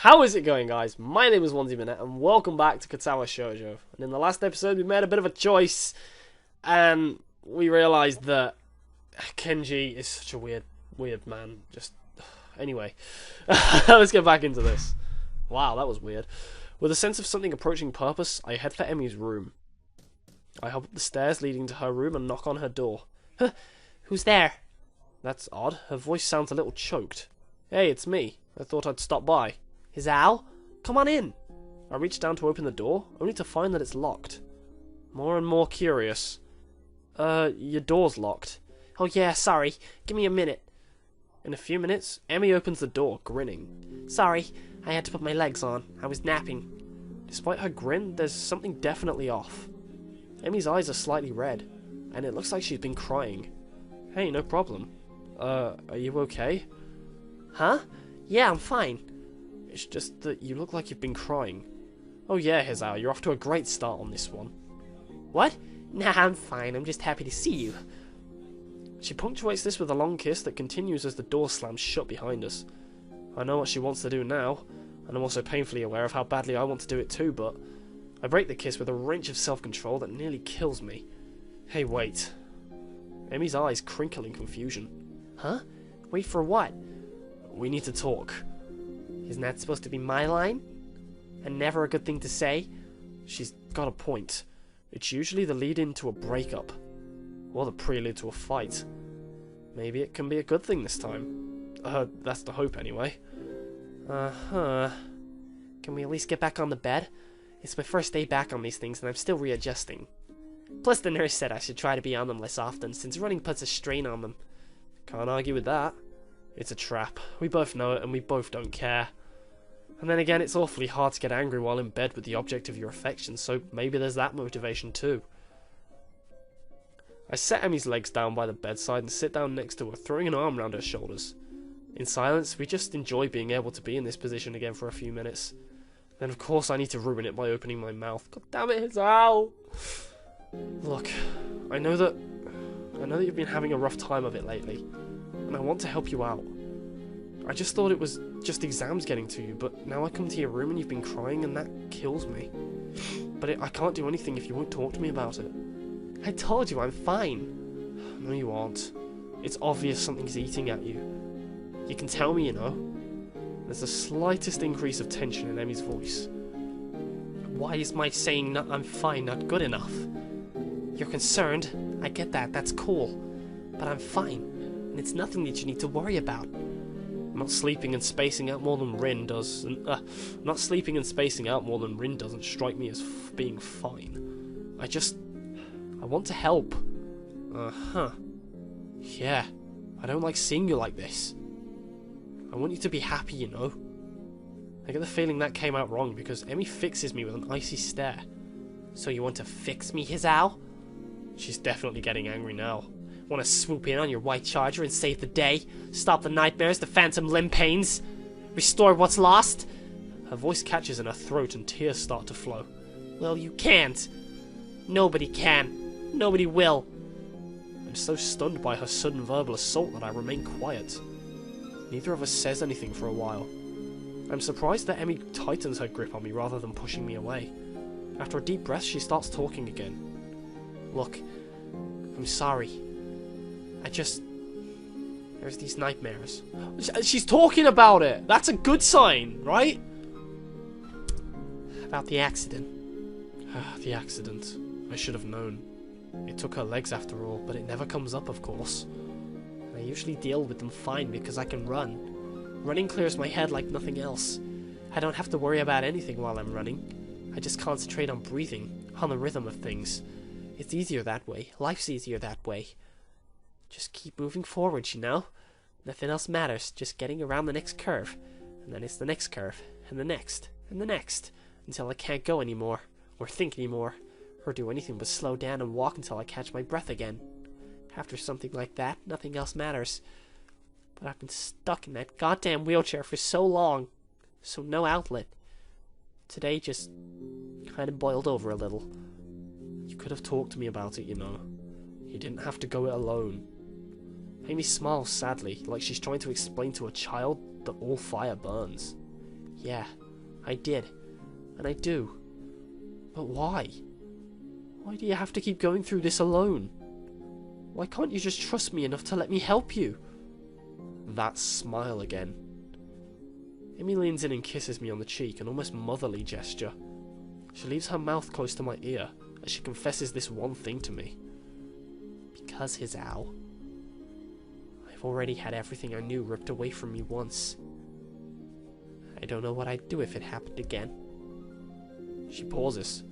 How is it going, guys? My name is Onesie Minute, and welcome back to Katawa Shojou. And in the last episode, we made a bit of a choice, and we realised that Kenji is such a weird man. Just anyway, let's get back into this. Wow, that was weird. With a sense of something approaching purpose, I head for Emi's room. I hop up the stairs leading to her room and knock on her door. Huh, who's there? That's odd. Her voice sounds a little choked. Hey, it's me. I thought I'd stop by. Is Al? Come on in. I reach down to open the door, only to find that it's locked. More and more curious. Your door's locked. Oh yeah, sorry. Give me a minute. In a few minutes, Emmy opens the door, grinning. Sorry, I had to put my legs on. I was napping. Despite her grin, there's something definitely off. Emmy's eyes are slightly red, and it looks like she's been crying. Hey, no problem. Are you okay? Huh? Yeah, I'm fine. It's just that you look like you've been crying. Oh yeah, Hizao, you're off to a great start on this one. What? Nah, I'm fine. I'm just happy to see you. She punctuates this with a long kiss that continues as the door slams shut behind us. I know what she wants to do now, and I'm also painfully aware of how badly I want to do it too, but I break the kiss with a wrench of self-control that nearly kills me. Hey, wait. Emmy's eyes crinkle in confusion. Huh? Wait for what? We need to talk. Isn't that supposed to be my line? And never a good thing to say? She's got a point. It's usually the lead-in to a breakup. Or the prelude to a fight. Maybe it can be a good thing this time. That's the hope anyway. Can we at least get back on the bed? It's my first day back on these things and I'm still readjusting. Plus the nurse said I should try to be on them less often since running puts a strain on them. Can't argue with that. It's a trap. We both know it and we both don't care. And then again, it's awfully hard to get angry while in bed with the object of your affection, so maybe there's that motivation too. I set Emmy's legs down by the bedside and sit down next to her, throwing an arm around her shoulders. In silence, we just enjoy being able to be in this position again for a few minutes. Then of course I need to ruin it by opening my mouth. God damn it, Hizao! Look, I know that you've been having a rough time of it lately, and I want to help you out. I just thought it was just exams getting to you, but now I come to your room and you've been crying and that kills me. But I can't do anything if you won't talk to me about it. I told you I'm fine. No, you aren't. It's obvious something's eating at you. You can tell me, you know. There's the slightest increase of tension in Emmy's voice. Why is my saying I'm fine not good enough? You're concerned. I get that. That's cool. But I'm fine. And it's nothing that you need to worry about. Not sleeping and spacing out more than Rin does. Not sleeping and spacing out more than Rin doesn't strike me as being fine. I want to help. Yeah. I don't like seeing you like this. I want you to be happy, you know. I get the feeling that came out wrong because Emmy fixes me with an icy stare. So you want to fix me, Hizao? She's definitely getting angry now. Want to swoop in on your white charger and save the day? Stop the nightmares, the phantom limb pains? Restore what's lost? Her voice catches in her throat and tears start to flow. Well, you can't. Nobody can. Nobody will. I'm so stunned by her sudden verbal assault that I remain quiet. Neither of us says anything for a while. I'm surprised that Emmy tightens her grip on me rather than pushing me away. After a deep breath, she starts talking again. Look, I'm sorry. There's these nightmares. She's talking about it! That's a good sign, right? About the accident. The accident. I should have known. It took her legs after all, but it never comes up, of course. I usually deal with them fine because I can run. Running clears my head like nothing else. I don't have to worry about anything while I'm running. I just concentrate on breathing, on the rhythm of things. It's easier that way. Life's easier that way. Just keep moving forward, you know? Nothing else matters, just getting around the next curve. And then it's the next curve, and the next, until I can't go anymore, or think anymore, or do anything but slow down and walk until I catch my breath again. After something like that, nothing else matters. But I've been stuck in that goddamn wheelchair for so long, so no outlet. Today just kind of boiled over a little. You could have talked to me about it, you know. You didn't have to go it alone. Amy smiles sadly, like she's trying to explain to a child that all fire burns. Yeah, I did. And I do. But why? Why do you have to keep going through this alone? Why can't you just trust me enough to let me help you? That smile again. Amy leans in and kisses me on the cheek, an almost motherly gesture. She leaves her mouth close to my ear as she confesses this one thing to me. Because, Hizao, I've already had everything I knew ripped away from me once. I don't know what I'd do if it happened again. She pauses,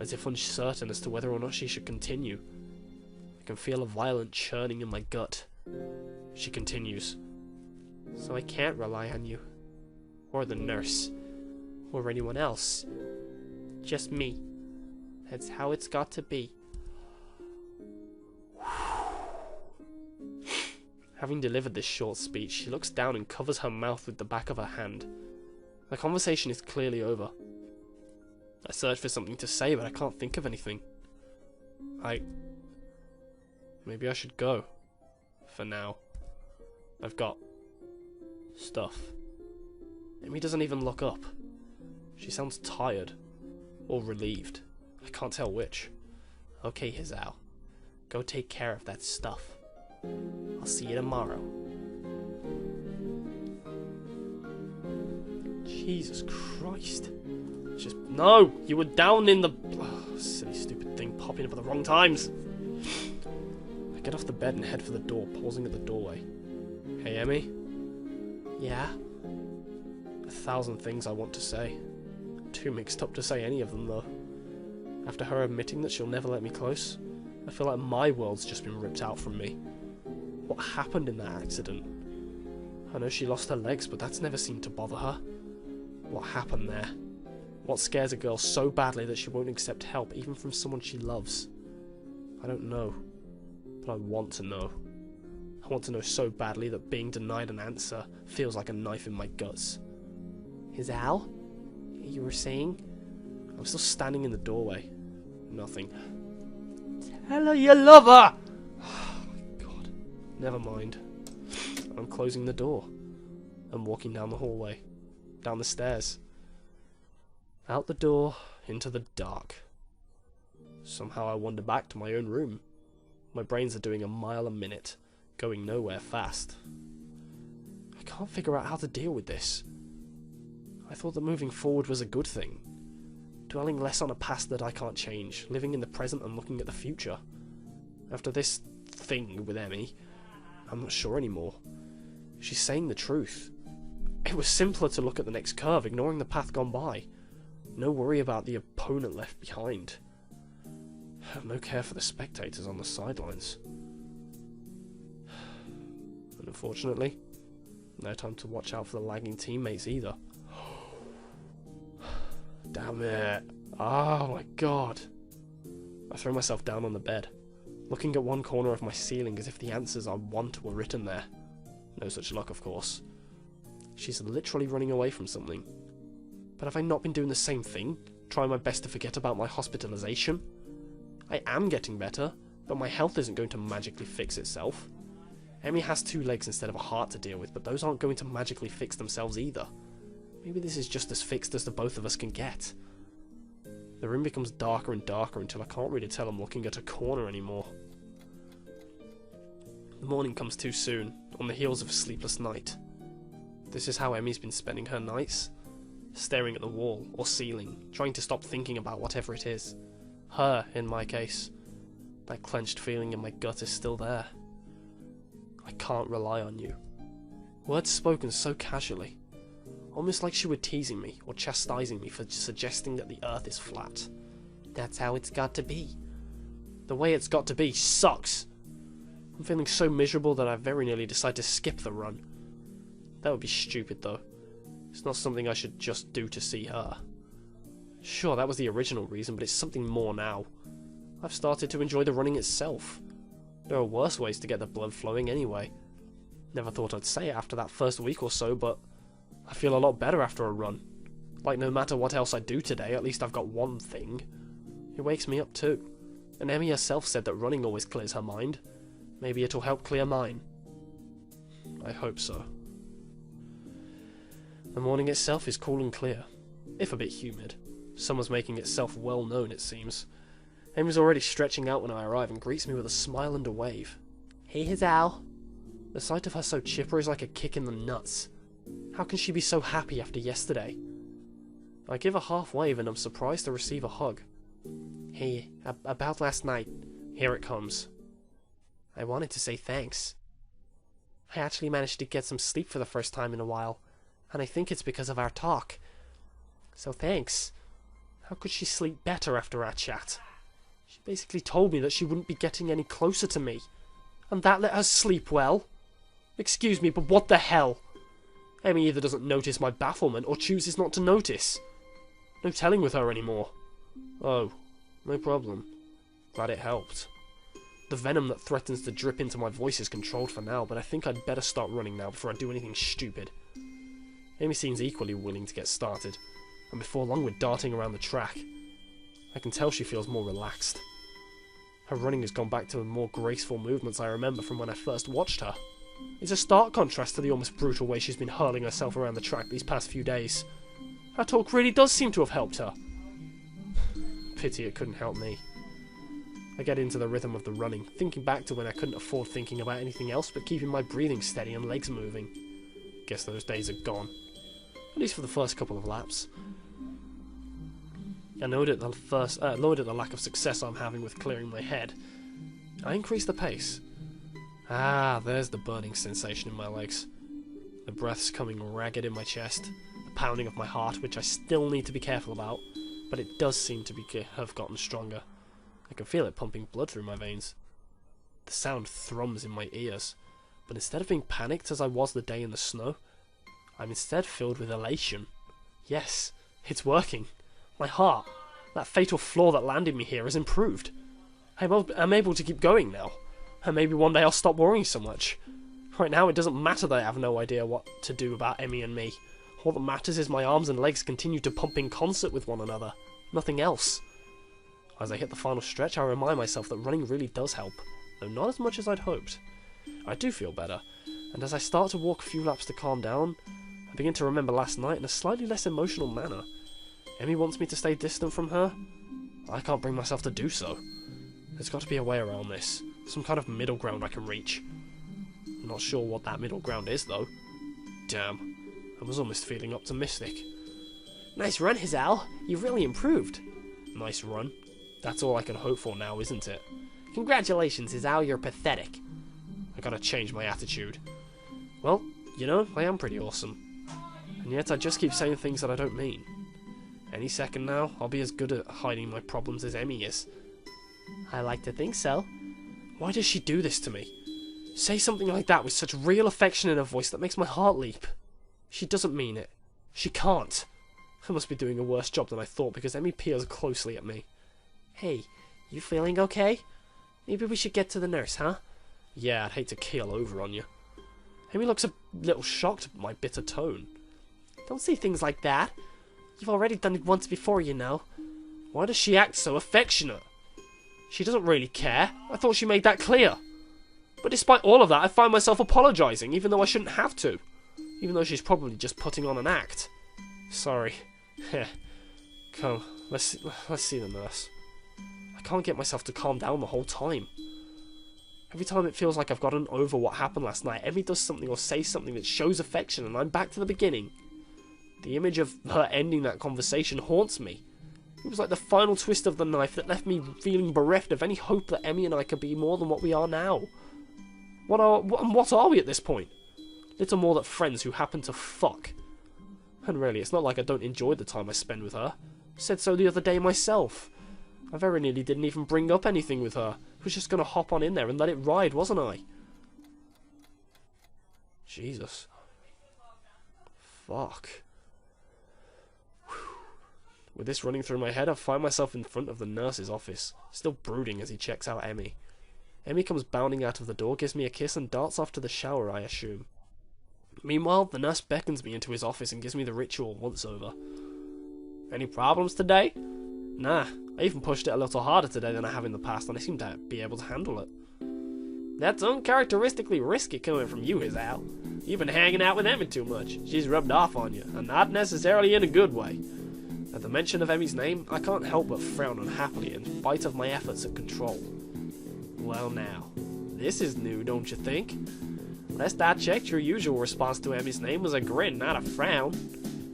as if uncertain as to whether or not she should continue. I can feel a violent churning in my gut. She continues. So I can't rely on you, or the nurse, or anyone else. Just me. That's how it's got to be. Having delivered this short speech, she looks down and covers her mouth with the back of her hand. The conversation is clearly over. I search for something to say, but I can't think of anything. Maybe I should go. For now. I've got stuff. Amy doesn't even look up. She sounds tired. Or relieved. I can't tell which. Okay, Hizao. Go take care of that stuff. I'll see you tomorrow. Jesus Christ. Just... No! You were down in the... Oh, silly stupid thing popping up at the wrong times. I get off the bed and head for the door, pausing at the doorway. Hey, Emmy? Yeah? 1,000 things I want to say. Too mixed up to say any of them, though. After her admitting that she'll never let me close, I feel like my world's just been ripped out from me. What happened in that accident? I know she lost her legs, but that's never seemed to bother her. What happened there? What scares a girl so badly that she won't accept help, even from someone she loves? I don't know, but I want to know. I want to know so badly that being denied an answer feels like a knife in my guts. Hizao? You were saying? I'm still standing in the doorway. Nothing. Tell her you love her! Oh my god. Never mind. I'm closing the door. I'm walking down the hallway. Down the stairs. Out the door, into the dark. Somehow I wander back to my own room. My brains are doing a mile a minute, going nowhere fast. I can't figure out how to deal with this. I thought that moving forward was a good thing. Dwelling less on a past that I can't change, living in the present and looking at the future. After this thing with Emmy, I'm not sure anymore. She's saying the truth. It was simpler to look at the next curve, ignoring the path gone by. No worry about the opponent left behind. No care for the spectators on the sidelines. And unfortunately, no time to watch out for the lagging teammates either. Damn it. Oh my god. I throw myself down on the bed, looking at one corner of my ceiling as if the answers I want were written there. No such luck, of course. She's literally running away from something. But have I not been doing the same thing? Trying my best to forget about my hospitalization? I am getting better, but my health isn't going to magically fix itself. Emmy has 2 legs instead of a heart to deal with, but those aren't going to magically fix themselves either. Maybe this is just as fixed as the both of us can get. The room becomes darker and darker until I can't really tell I'm looking at a corner anymore. The morning comes too soon, on the heels of a sleepless night. This is how Emmy's been spending her nights. Staring at the wall or ceiling, trying to stop thinking about whatever it is. Her, in my case. That clenched feeling in my gut is still there. I can't rely on you. Words spoken so casually. Almost like she were teasing me or chastising me for suggesting that the earth is flat. That's how it's got to be. The way it's got to be sucks. I'm feeling so miserable that I very nearly decide to skip the run. That would be stupid though. It's not something I should just do to see her. Sure, that was the original reason, but it's something more now. I've started to enjoy the running itself. There are worse ways to get the blood flowing anyway. Never thought I'd say it after that first week or so, but I feel a lot better after a run. Like no matter what else I do today, at least I've got one thing. It wakes me up too. And Emmy herself said that running always clears her mind. Maybe it'll help clear mine. I hope so. The morning itself is cool and clear, if a bit humid. Summer's making itself well known, it seems. Amy's already stretching out when I arrive and greets me with a smile and a wave. Hey, Hizal. The sight of her so chipper is like a kick in the nuts. How can she be so happy after yesterday? I give a half wave and I'm surprised to receive a hug. Hey, about last night. Here it comes. I wanted to say thanks. I actually managed to get some sleep for the first time in a while, and I think it's because of our talk. So thanks. How could she sleep better after our chat? She basically told me that she wouldn't be getting any closer to me, and that let her sleep well. Excuse me, but what the hell? Amy either doesn't notice my bafflement or chooses not to notice. No telling with her anymore. Oh, no problem. Glad it helped. The venom that threatens to drip into my voice is controlled for now, but I think I'd better start running now before I do anything stupid. Amy seems equally willing to get started, and before long we're darting around the track. I can tell she feels more relaxed. Her running has gone back to the more graceful movements I remember from when I first watched her. It's a stark contrast to the almost brutal way she's been hurling herself around the track these past few days. Her talk really does seem to have helped her. Pity it couldn't help me. I get into the rhythm of the running, thinking back to when I couldn't afford thinking about anything else but keeping my breathing steady and legs moving. Guess those days are gone. At least for the first couple of laps. Annoyed at the lack of success I'm having with clearing my head, I increase the pace. Ah, there's the burning sensation in my legs. The breath's coming ragged in my chest, the pounding of my heart, which I still need to be careful about, but it does seem to have gotten stronger. I can feel it pumping blood through my veins. The sound thrums in my ears, but instead of being panicked as I was the day in the snow, I'm instead filled with elation. Yes, it's working. My heart, that fatal flaw that landed me here, has improved. I'm able to keep going now, and maybe one day I'll stop worrying so much. Right now it doesn't matter that I have no idea what to do about Emmy and me. All that matters is my arms and legs continue to pump in concert with one another. Nothing else. As I hit the final stretch, I remind myself that running really does help, though not as much as I'd hoped. I do feel better, and as I start to walk a few laps to calm down, I begin to remember last night in a slightly less emotional manner. Emmy wants me to stay distant from her. I can't bring myself to do so. There's got to be a way around this, some kind of middle ground I can reach. I'm not sure what that middle ground is, though. Damn, I was almost feeling optimistic. Nice run, Hizal. You've really improved. Nice run. That's all I can hope for now, isn't it? Congratulations, Hizal, you're pathetic. I gotta change my attitude. Well, you know, I am pretty awesome. And yet I just keep saying things that I don't mean. Any second now, I'll be as good at hiding my problems as Emmy is. I like to think so. Why does she do this to me? Say something like that with such real affection in her voice that makes my heart leap. She doesn't mean it. She can't. I must be doing a worse job than I thought because Emmy peers closely at me. Hey, you feeling okay? Maybe we should get to the nurse, huh? Yeah, I'd hate to keel over on you. Emmy looks a little shocked at my bitter tone. Don't say things like that. You've already done it once before, you know. Why does she act so affectionate? She doesn't really care. I thought she made that clear. But despite all of that, I find myself apologising, even though I shouldn't have to. Even though she's probably just putting on an act. Sorry. Come, let's see the nurse. I can't get myself to calm down the whole time. Every time it feels like I've gotten over what happened last night, Emmy does something or says something that shows affection and I'm back to the beginning. The image of her ending that conversation haunts me. It was like the final twist of the knife that left me feeling bereft of any hope that Emmy and I could be more than what we are now. What are we at this point? Little more than friends who happen to fuck. And really, it's not like I don't enjoy the time I spend with her. I said so the other day myself. I very nearly didn't even bring up anything with her. I was just going to hop on in there and let it ride, wasn't I? Jesus. Fuck. With this running through my head, I find myself in front of the nurse's office, still brooding as he checks out Emmy. Emmy comes bounding out of the door, gives me a kiss, and darts off to the shower, I assume. Meanwhile, the nurse beckons me into his office and gives me the ritual once over. Any problems today? Nah, I even pushed it a little harder today than I have in the past, and I seem to be able to handle it. That's uncharacteristically risky coming from you, Hizal. You've been hanging out with Emmy too much. She's rubbed off on you, and not necessarily in a good way. At the mention of Emmy's name, I can't help but frown unhappily in spite of my efforts at control. Well now, this is new, don't you think? Last I checked, your usual response to Emmy's name was a grin, not a frown.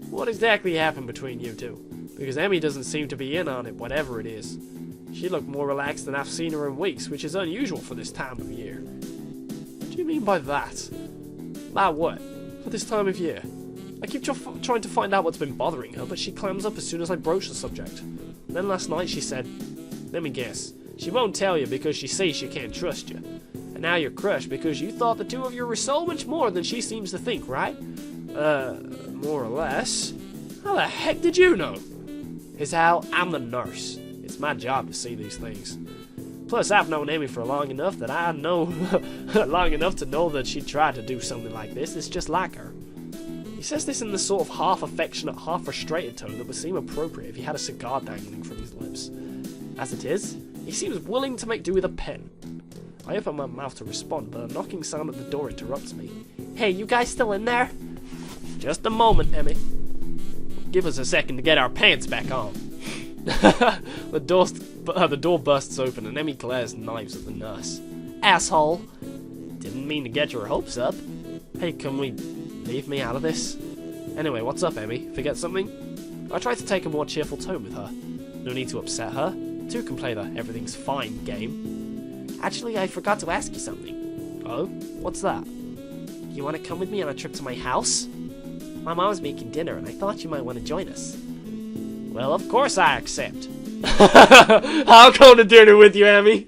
What exactly happened between you two? Because Emmy doesn't seem to be in on it, whatever it is. She looked more relaxed than I've seen her in weeks, which is unusual for this time of year. What do you mean by that? By what? For this time of year? I keep trying to find out what's been bothering her, but she clams up as soon as I broach the subject. Then last night she said, let me guess, she won't tell you because she sees she can't trust you. And now you're crushed because you thought the two of you were so much more than she seems to think, right? More or less. How the heck did you know? Is how I'm the nurse. It's my job to see these things. Plus, I've known Amy for long enough that I know long enough to know that she tried to do something like this. It's just like her. He says this in the sort of half affectionate, half frustrated tone that would seem appropriate if he had a cigar dangling from his lips. As it is, he seems willing to make do with a pen. I open my mouth to respond, but a knocking sound at the door interrupts me. Hey, you guys still in there? Just a moment, Emmy. Give us a second to get our pants back on. The door bursts open and Emmy glares knives at the nurse. Asshole! Didn't mean to get your hopes up. Hey, can we leave me out of this? Anyway, what's up, Emmy? Forget something? I try to take a more cheerful tone with her. No need to upset her. Two can play the everything's fine game. Actually, I forgot to ask you something. Oh? What's that? You want to come with me on a trip to my house? My mom's making dinner and I thought you might want to join us. Well, of course I accept. I'll go to dinner with you, Emmy.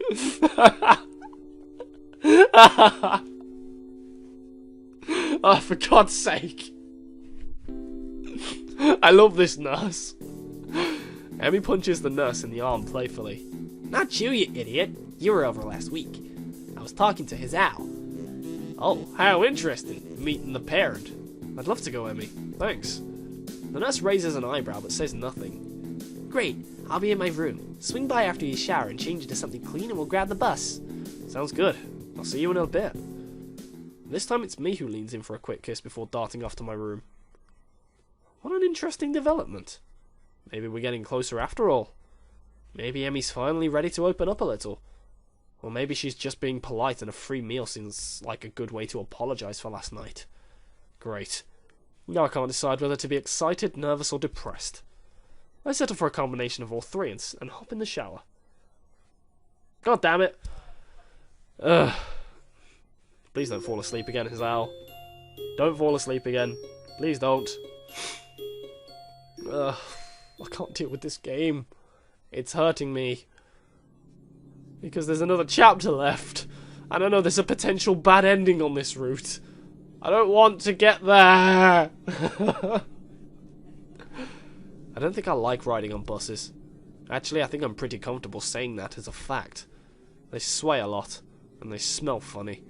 Oh, for God's sake. I love this nurse. Emmy punches the nurse in the arm playfully. Not you, you idiot. You were over last week. I was talking to his owl. Oh, how interesting. Meeting the parent. I'd love to go, Emmy. Thanks. The nurse raises an eyebrow but says nothing. Great. I'll be in my room. Swing by after you shower and change into something clean and we'll grab the bus. Sounds good. I'll see you in a bit. This time it's me who leans in for a quick kiss before darting off to my room. What an interesting development. Maybe we're getting closer after all. Maybe Emmy's finally ready to open up a little. Or maybe she's just being polite and a free meal seems like a good way to apologise for last night. Great. Now I can't decide whether to be excited, nervous or depressed. I settle for a combination of all three and hop in the shower. God damn it. Ugh. Please don't fall asleep again, his owl. Don't fall asleep again. Please don't. Ugh. I can't deal with this game. It's hurting me. Because there's another chapter left. And I know there's a potential bad ending on this route. I don't want to get there. I don't think I like riding on buses. Actually, I think I'm pretty comfortable saying that as a fact. They sway a lot, and they smell funny,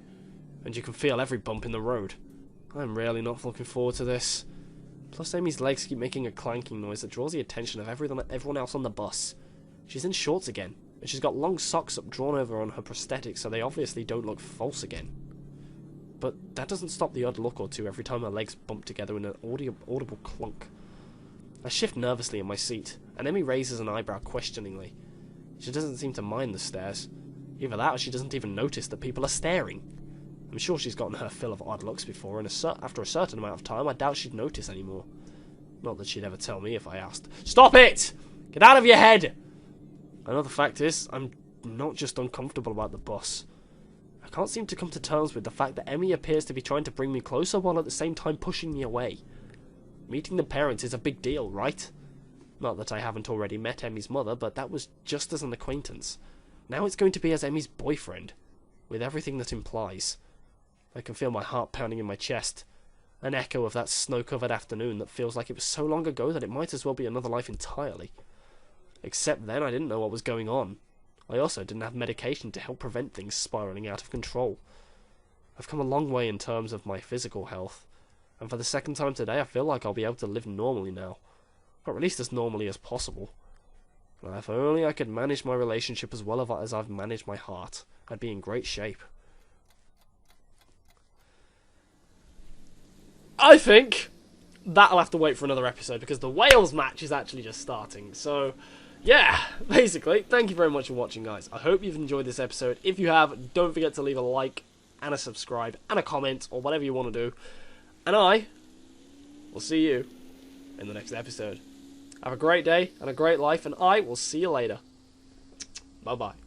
and you can feel every bump in the road. I'm really not looking forward to this. Plus, Amy's legs keep making a clanking noise that draws the attention of everyone else on the bus. She's in shorts again, and she's got long socks up drawn over on her prosthetics so they obviously don't look false again. But that doesn't stop the odd look or two every time her legs bump together in an audible clunk. I shift nervously in my seat, and Emmy raises an eyebrow questioningly. She doesn't seem to mind the stares. Either that or she doesn't even notice that people are staring. I'm sure she's gotten her fill of odd looks before, and after a certain amount of time I doubt she'd notice anymore. Not that she'd ever tell me if I asked. Stop it! Get out of your head! Another fact is, I'm not just uncomfortable about the bus. I can't seem to come to terms with the fact that Emmy appears to be trying to bring me closer while at the same time pushing me away. Meeting the parents is a big deal, right? Not that I haven't already met Emmy's mother, but that was just as an acquaintance. Now it's going to be as Emmy's boyfriend, with everything that implies. I can feel my heart pounding in my chest, an echo of that snow-covered afternoon that feels like it was so long ago that it might as well be another life entirely. Except then I didn't know what was going on. I also didn't have medication to help prevent things spiraling out of control. I've come a long way in terms of my physical health, and for the second time today I feel like I'll be able to live normally now, or at least as normally as possible. And if only I could manage my relationship as well as I've managed my heart, I'd be in great shape. I think that'll have to wait for another episode because the Wales match is actually just starting. So, yeah, basically, thank you very much for watching, guys. I hope you've enjoyed this episode. If you have, don't forget to leave a like and a subscribe and a comment or whatever you want to do. And I will see you in the next episode. Have a great day and a great life, and I will see you later. Bye-bye.